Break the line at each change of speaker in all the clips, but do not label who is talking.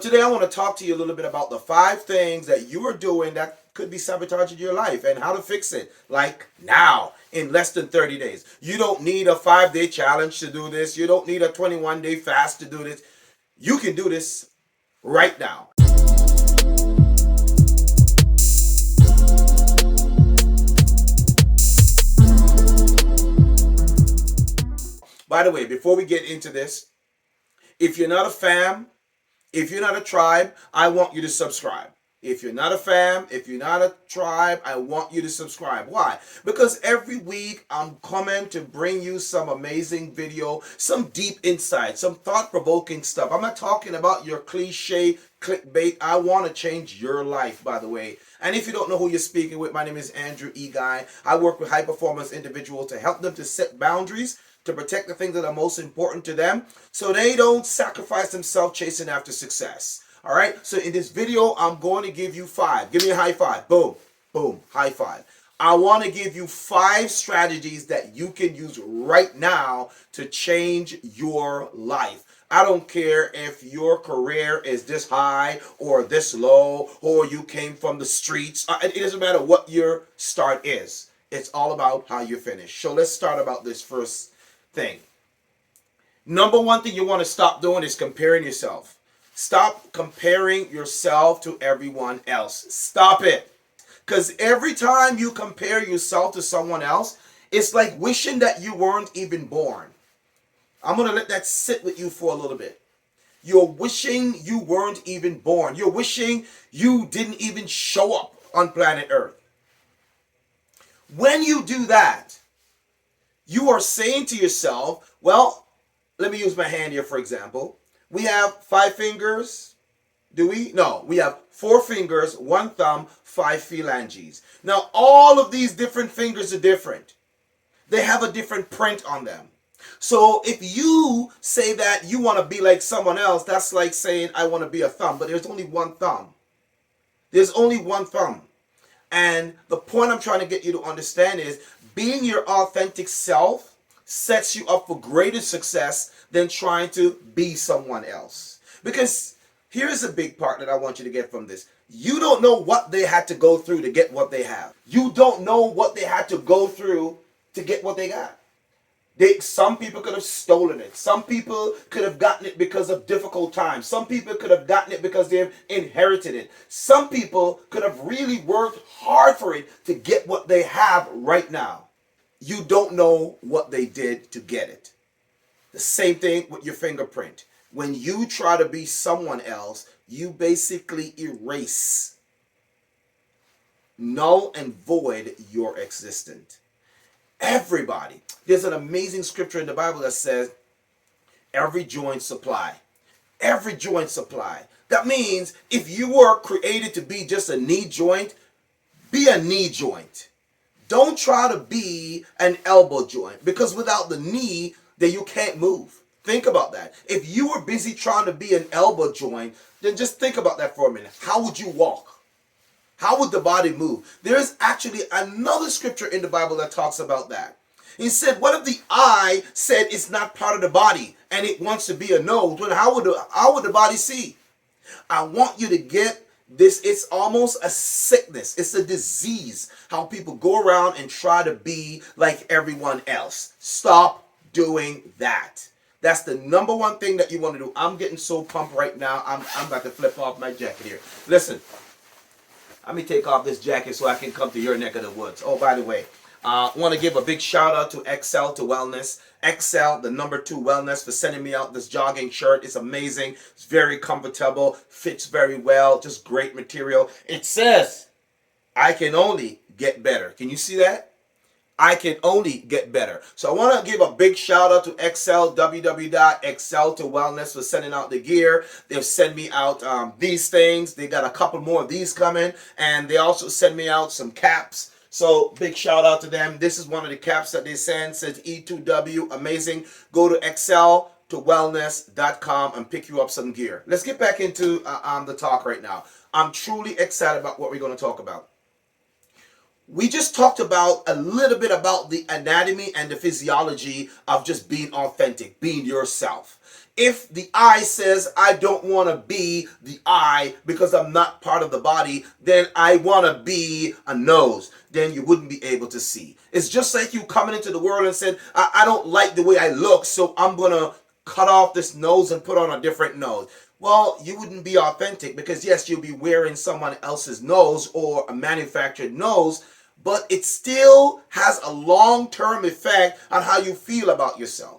Today I want to talk to you a little bit about the 5 things that you are doing that could be sabotaging your life and how to fix it. Like now, in less than 30 days. You don't need a 5-day challenge to do this. You don't need a 21-day fast to do this. You can do this right now. By the way, before we get into this, if you're not a fam, if you're not a tribe, I want you to subscribe. If you're not a fam, if you're not a tribe, I want you to subscribe. Why? Because every week I'm coming to bring you some amazing video, some deep insight, some thought-provoking stuff. I'm not talking about your cliche clickbait. I want to change your life, by the way. And if you don't know who you're speaking with, my name is Andrew E. Guy. I work with high-performance individuals to help them to set boundaries, to protect the things that are most important to them so they don't sacrifice themselves chasing after success. All right, so in this video, I'm going to give you 5. Give me a high five. Boom, boom, high five. I want to give you 5 strategies that you can use right now to change your life. I don't care if your career is this high or this low or you came from the streets. It doesn't matter what your start is. It's all about how you finish. So let's start about this first thing. Number one thing you want to stop doing is comparing yourself. Stop comparing yourself to everyone else. Stop it. Because every time you compare yourself to someone else, it's like wishing that you weren't even born. I'm going to let that sit with you for a little bit. You're wishing you weren't even born. You're wishing you didn't even show up on planet Earth. When you do that, you are saying to yourself, well, let me use my hand here for example. We have 5 fingers. Do we? No, we have 4 fingers, 1 thumb, 5 phalanges. Now, all of these different fingers are different. They have a different print on them. So if you say that you want to be like someone else, that's like saying I want to be a thumb, but there's only 1 thumb. There's only 1 thumb. And the point I'm trying to get you to understand is being your authentic self sets you up for greater success than trying to be someone else. Because here's a big part that I want you to get from this. You don't know what they had to go through to get what they have. You don't know what they had to go through to get what they got. Some people could have stolen it. Some people could have gotten it because of difficult times. Some people could have gotten it because they've inherited it. Some people could have really worked hard for it to get what they have right now. You don't know what they did to get it. The same thing with your fingerprint. When you try to be someone else, you basically erase, null and void your existence. Everybody. There's an amazing scripture in the Bible that says, every joint supply. Every joint supply. That means if you were created to be just a knee joint, be a knee joint. Don't try to be an elbow joint, because without the knee, then you can't move. Think about that. If you were busy trying to be an elbow joint, then just think about that for a minute. How would you walk? How would the body move? There is actually another scripture in the Bible that talks about that. He said, what if the eye said it's not part of the body and it wants to be a nose? Well, how would the body see? I want you to get this. It's almost a sickness. It's a disease. How people go around and try to be like everyone else. Stop doing that. That's the number one thing that you want to do. I'm getting so pumped right now. I'm about to flip off my jacket here. Listen, let me take off this jacket so I can come to your neck of the woods. Oh, by the way, I want to give a big shout out to Excel to Wellness. Excel, the number 2 Wellness, for sending me out this jogging shirt. It's amazing. It's very comfortable. Fits very well. Just great material. It says, I can only get better. Can you see that? I can only get better. So I want to give a big shout out to Excel, www.excel to Wellness, for sending out the gear. They've sent me out these things. They got a couple more of these coming. And they also send me out some caps. So big shout out to them. This is one of the caps that they send. It says E2W. Amazing. Go to Excel to wellness.com and pick you up some gear. Let's get back into the talk right now. I'm truly excited about what we're going to talk about. We just talked about a little bit about the anatomy and the physiology of just being authentic, being yourself. If the eye says, I don't want to be the eye because I'm not part of the body, then I want to be a nose, then you wouldn't be able to see. It's just like you coming into the world and said, I don't like the way I look, so I'm going to cut off this nose and put on a different nose. Well, you wouldn't be authentic, because yes, you'll be wearing someone else's nose or a manufactured nose, but it still has a long-term effect on how you feel about yourself.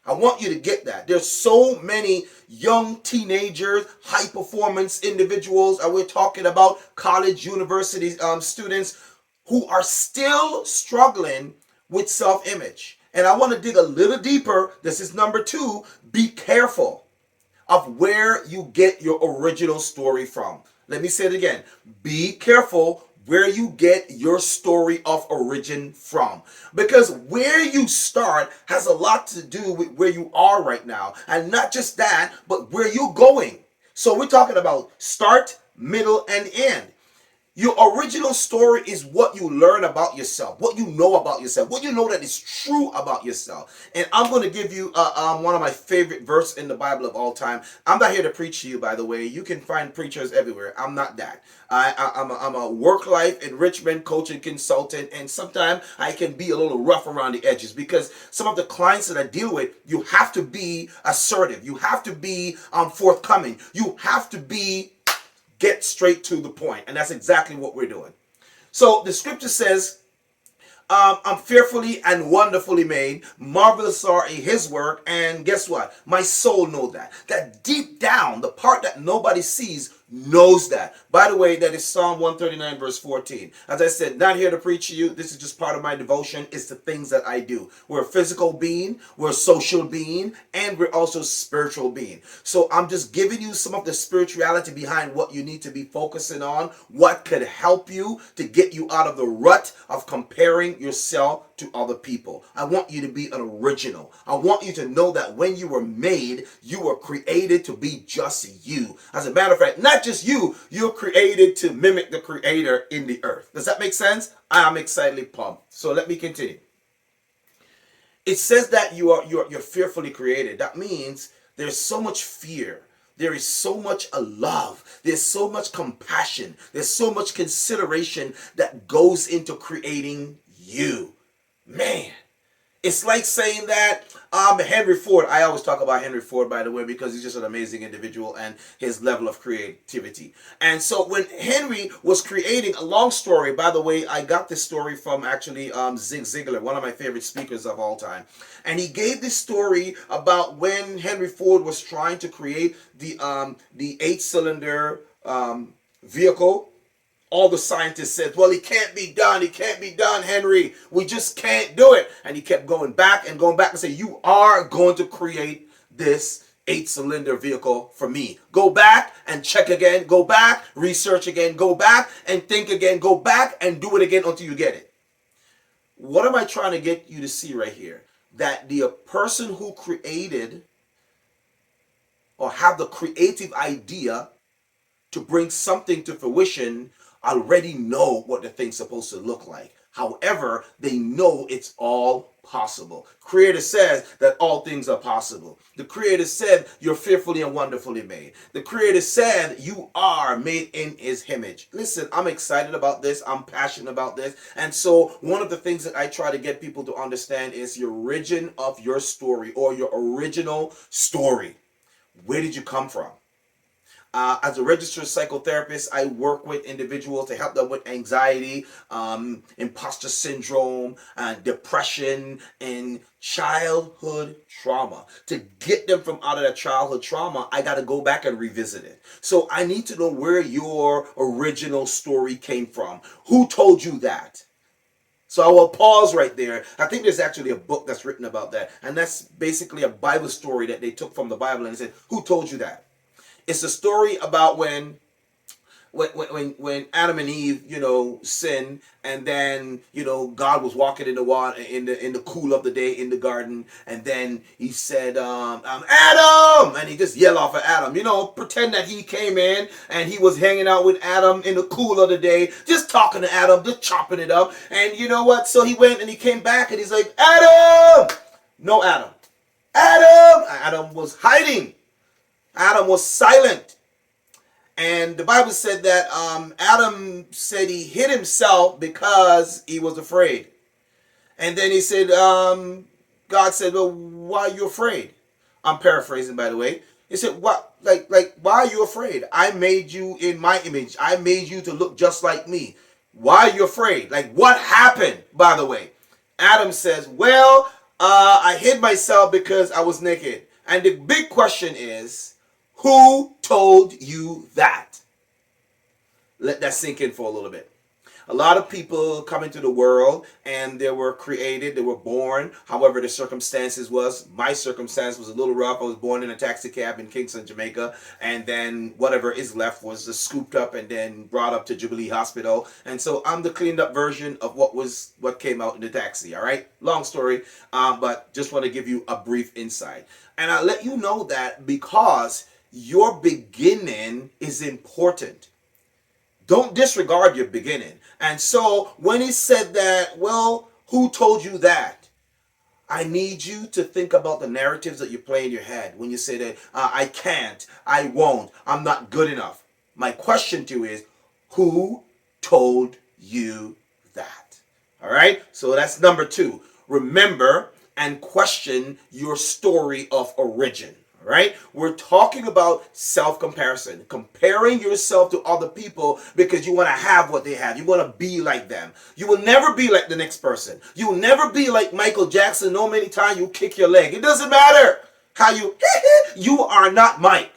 I want you to get that. There's so many young teenagers, high performance individuals, and we're talking about college, university students who are still struggling with self-image. And I want to dig a little deeper. This is number 2. Be careful of where you get your original story from. Let me say it again. Be careful where you get your story of origin from. Because where you start has a lot to do with where you are right now. And not just that, but where you're going. So we're talking about start, middle, and end. Your original story is what you learn about yourself, what you know about yourself, what you know that is true about yourself. And I'm going to give you one of my favorite verses in the Bible of all time. I'm not here to preach to you, by the way. You can find preachers everywhere. I'm not that. I'm a work-life enrichment coach and consultant, and sometimes I can be a little rough around the edges, because some of the clients that I deal with, you have to be assertive. You have to be forthcoming. You have to be get straight to the point. And that's exactly what we're doing. So the scripture says, I'm fearfully and wonderfully made. Marvelous are his work. And guess what? My soul knows that. That deep down, the part that nobody sees knows that. By the way, that is Psalm 139 verse 14. As I said, not here to preach to you. This is just part of my devotion. It's the things that I do. We're a physical being, we're a social being, and we're also a spiritual being. So I'm just giving you some of the spirituality behind what you need to be focusing on, what could help you to get you out of the rut of comparing yourself to other people. I want you to be an original. I want you to know that when you were made, you were created to be just you. As a matter of fact, not just you, you're created to mimic the creator in the earth. Does that make sense? I'm excitedly pumped. So let me continue. It says that you're fearfully created. That means there's so much fear. There is so much love. There's so much compassion. There's so much consideration that goes into creating you. Man, it's like saying that Henry Ford, I always talk about Henry Ford, by the way, because he's just an amazing individual and his level of creativity. And so when Henry was creating a long story, by the way, I got this story from actually Zig Ziglar, one of my favorite speakers of all time. And he gave this story about when Henry Ford was trying to create the 8-cylinder vehicle. All the scientists said, well, it can't be done. It can't be done, Henry. We just can't do it. And he kept going back and say, you are going to create this 8-cylinder vehicle for me. Go back and check again. Go back, research again. Go back and think again. Go back and do it again until you get it. What am I trying to get you to see right here? That the person who created or have the creative idea to bring something to fruition already know what the thing's supposed to look like. However, they know it's all possible. Creator says that all things are possible. The Creator said you're fearfully and wonderfully made. The Creator said you are made in His image. Listen, I'm excited about this. I'm passionate about this. And so one of the things that I try to get people to understand is your origin of your story, or your original story. Where did you come from? As a registered psychotherapist, I work with individuals to help them with anxiety, imposter syndrome, depression, and childhood trauma. To get them from out of that childhood trauma, I got to go back and revisit it. So I need to know where your original story came from. Who told you that? So I will pause right there. I think there's actually a book that's written about that. And that's basically a Bible story that they took from the Bible and they said, who told you that? It's a story about when Adam and Eve, sinned, and then God was walking in the water in the cool of the day in the garden, and then He said, Adam, and He just yelled off at Adam. Pretend that He came in and He was hanging out with Adam in the cool of the day, just talking to Adam, just chopping it up. And you know what? So He went and He came back and He's like, Adam, no Adam. Adam was hiding. Adam was silent. And the Bible said that Adam said he hid himself because he was afraid. And then he said, God said, well, why are you afraid? I'm paraphrasing, by the way. He said, what, why are you afraid? I made you in my image. I made you to look just like me. Why are you afraid? Like, what happened, by the way? Adam says, well, I hid myself because I was naked. And the big question is, who told you that? Let that sink in for a little bit. A lot of people come into the world and they were created, they were born. However, the circumstances was, my circumstance was a little rough. I was born in a taxi cab in Kingston, Jamaica. And then whatever is left was just scooped up and then brought up to Jubilee Hospital. And so I'm the cleaned up version of what came out in the taxi. All right. Long story. But just want to give you a brief insight. And I'll let you know that because your beginning is important. Don't disregard your beginning. And so when he said that, well, who told you that? I need you to think about the narratives that you play in your head when you say that I can't, I won't, I'm not good enough. My question to you is, who told you that? All right, so that's number 2. Remember and question your story of origin. Right? We're talking about self-comparison, comparing yourself to other people because you want to have what they have. You want to be like them. You will never be like the next person. You will never be like Michael Jackson. No many times you kick your leg. It doesn't matter how you are not Mike.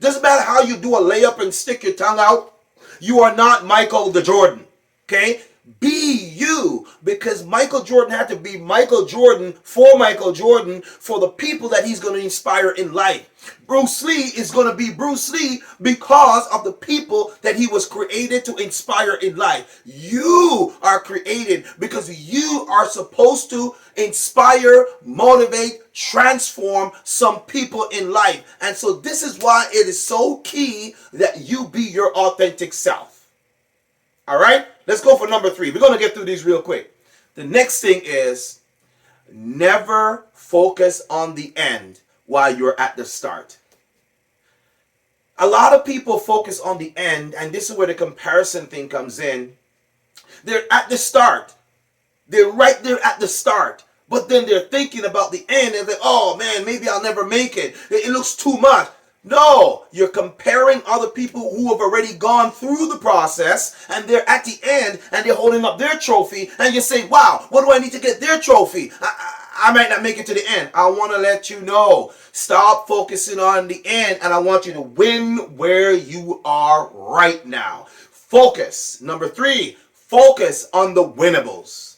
Doesn't matter how you do a layup and stick your tongue out. You are not Michael the Jordan. Okay? Be you, because Michael Jordan had to be Michael Jordan for the people that he's going to inspire in life. Bruce Lee is going to be Bruce Lee because of the people that he was created to inspire in life. You are created because you are supposed to inspire, motivate, transform some people in life. And so this is why it is so key that you be your authentic self. All right, let's go for number 3. We're going to get through these real quick. The next thing is never focus on the end while you're at the start. A lot of people focus on the end, and this is where the comparison thing comes in. They're at the start. They're right there at the start. But then they're thinking about the end and they're like, oh man, maybe I'll never make it. It looks too much. No, you're comparing other people who have already gone through the process and they're at the end and they're holding up their trophy and you say, wow, what do I need to get their trophy? I might not make it to the end. I want to let you know, stop focusing on the end and I want you to win where you are right now. Focus. Number 3, focus on the winnables.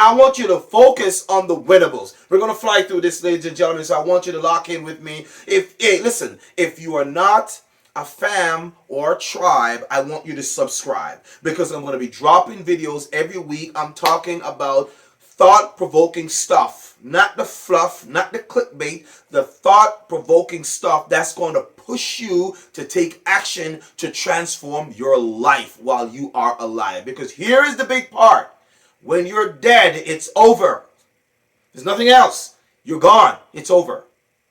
I want you to focus on the winnables. We're going to fly through this, ladies and gentlemen, so I want you to lock in with me. Listen, if you are not a fam or a tribe, I want you to subscribe because I'm going to be dropping videos every week. I'm talking about thought-provoking stuff, not the fluff, not the clickbait, the thought-provoking stuff that's going to push you to take action to transform your life while you are alive. Because here is the big part. When you're dead, it's over. There's nothing else. You're gone. It's over.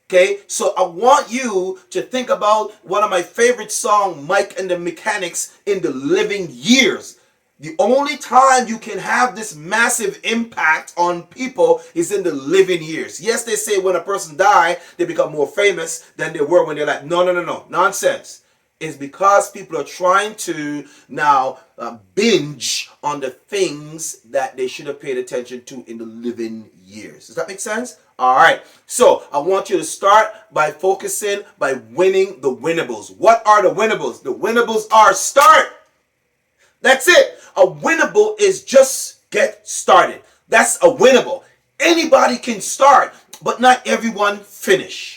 Okay? So I want you to think about one of my favorite songs, Mike and the Mechanics, In the Living Years. The only time you can have this massive impact on people is in the living years. Yes, they say when a person dies, they become more famous than they were when they're like, no. Nonsense. Is because people are trying to now binge on the things that they should have paid attention to in the living years. Does that make sense? All right. So I want you to start by focusing, by winning the winnables. What are the winnables? The winnables are start. That's it. A winnable is just get started. That's a winnable. Anybody can start, but not everyone finish.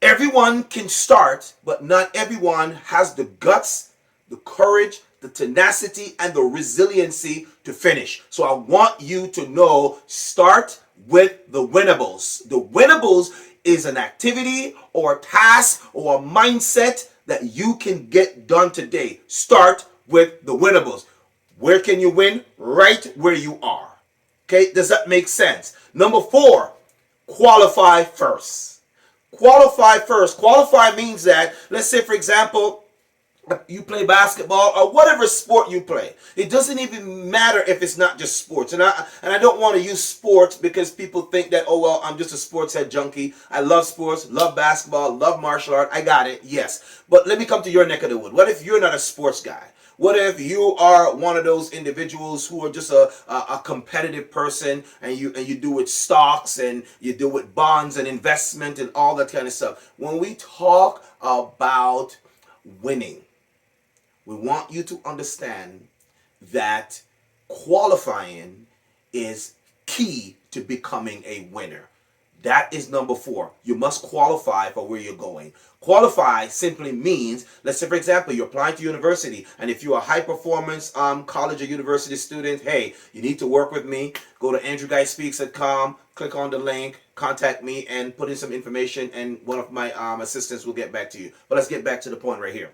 Everyone can start, but not everyone has the guts, the courage, the tenacity, and the resiliency to finish. So I want you to know, start with the winnables. The winnables is an activity or a task or a mindset that you can get done today. Start with the winnables. Where can you win? Right where you are. Okay, does that make sense? Number 4. qualify first. Qualify first. Qualify means that, let's say, for example, you play basketball or whatever sport you play. It doesn't even matter if it's not just sports. And I don't want to use sports because people think that, oh well, I'm just a sports head junkie. I love sports, love basketball, love martial art. I got it, yes. But let me come to your neck of the wood. What if you're not a sports guy? What if you are one of those individuals who are just a competitive person, and you do with stocks and you do with bonds and investment and all that kind of stuff? When we talk about winning, we want you to understand that qualifying is key to becoming a winner. That is number 4. You must qualify for where you're going. Qualify simply means, let's say for example, you're applying to university, and if you're a high performance college or university student, hey, you need to work with me. Go to andrewguyspeaks.com, click on the link, contact me, and put in some information, and one of my assistants will get back to you. But let's get back to the point right here.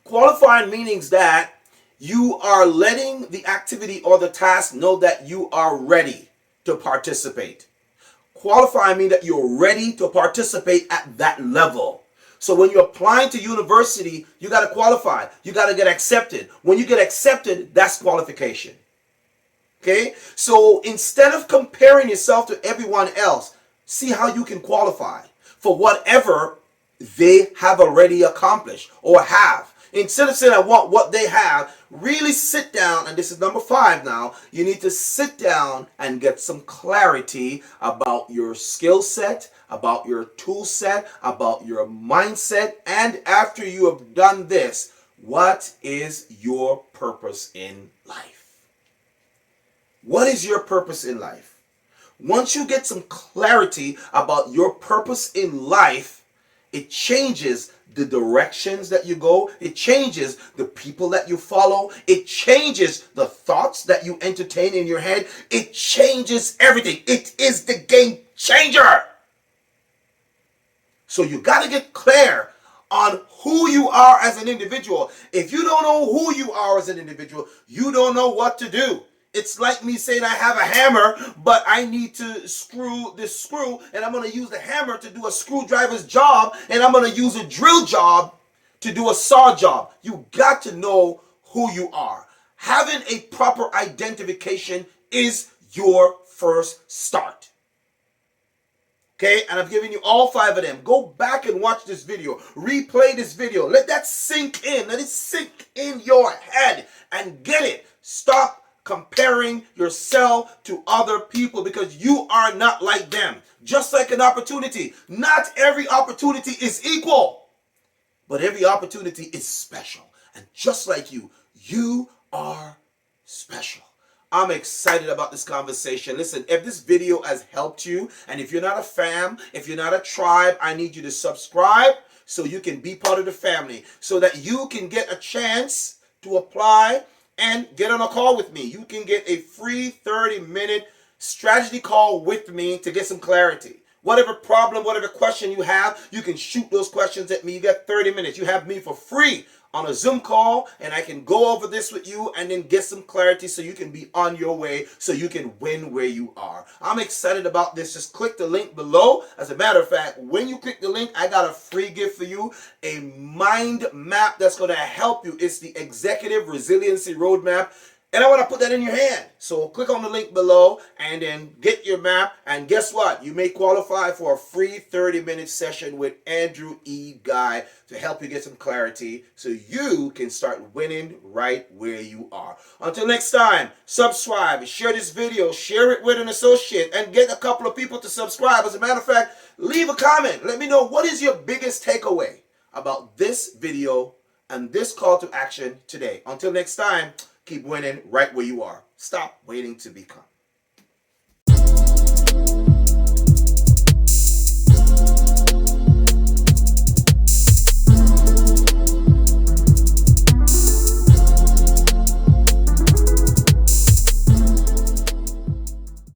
Qualifying means that you are letting the activity or the task know that you are ready to participate. Qualifying means that you're ready to participate at that level. So when you're applying to university, you got to qualify. You got to get accepted. When you get accepted, that's qualification. Okay? So instead of comparing yourself to everyone else, see how you can qualify for whatever they have already accomplished or have. Instead of saying, I want what they have, really sit down, and this is number 5 now, you need to sit down and get some clarity about your skill set, about your tool set, about your mindset, and after you have done this, what is your purpose in life? What is your purpose in life? Once you get some clarity about your purpose in life, it changes the directions that you go. It changes the people that you follow. It changes the thoughts that you entertain in your head. It changes everything. It is the game changer. So you got to get clear on who you are as an individual. If you don't know who you are as an individual, you don't know what to do. It's like me saying I have a hammer, but I need to screw this screw, and I'm going to use the hammer to do a screwdriver's job, and I'm going to use a drill job to do a saw job. You got to know who you are. Having a proper identification is your first start. Okay, and I've given you all 5 of them. Go back and watch this video. Replay this video. Let that sink in. Let it sink in your head and get it. Stop comparing yourself to other people because you are not like them. Just like an opportunity. Not every opportunity is equal, but every opportunity is special. And just like you, you are special. I'm excited about this conversation. Listen, if this video has helped you, and if you're not a fam, if you're not a tribe, I need you to subscribe so you can be part of the family, so that you can get a chance to apply and get on a call with me. You can get a free 30-minute strategy call with me to get some clarity. Whatever problem, whatever question you have, you can shoot those questions at me. You got 30 minutes. You have me for free on a Zoom call, and I can go over this with you and then get some clarity so you can be on your way, so you can win where you are. I'm excited about this. Just click the link below. As a matter of fact, when you click the link, I got a free gift for you, a mind map that's going to help you. It's the Executive Resiliency Roadmap. And I want to put that in your hand. So click on the link below and then get your map. And guess what? You may qualify for a free 30-minute session with Andrew E. Guy to help you get some clarity so you can start winning right where you are. Until next time, subscribe, share this video, share it with an associate, and get a couple of people to subscribe. As a matter of fact, leave a comment. Let me know what is your biggest takeaway about this video and this call to action today. Until next time, keep winning right where you are. Stop waiting to become.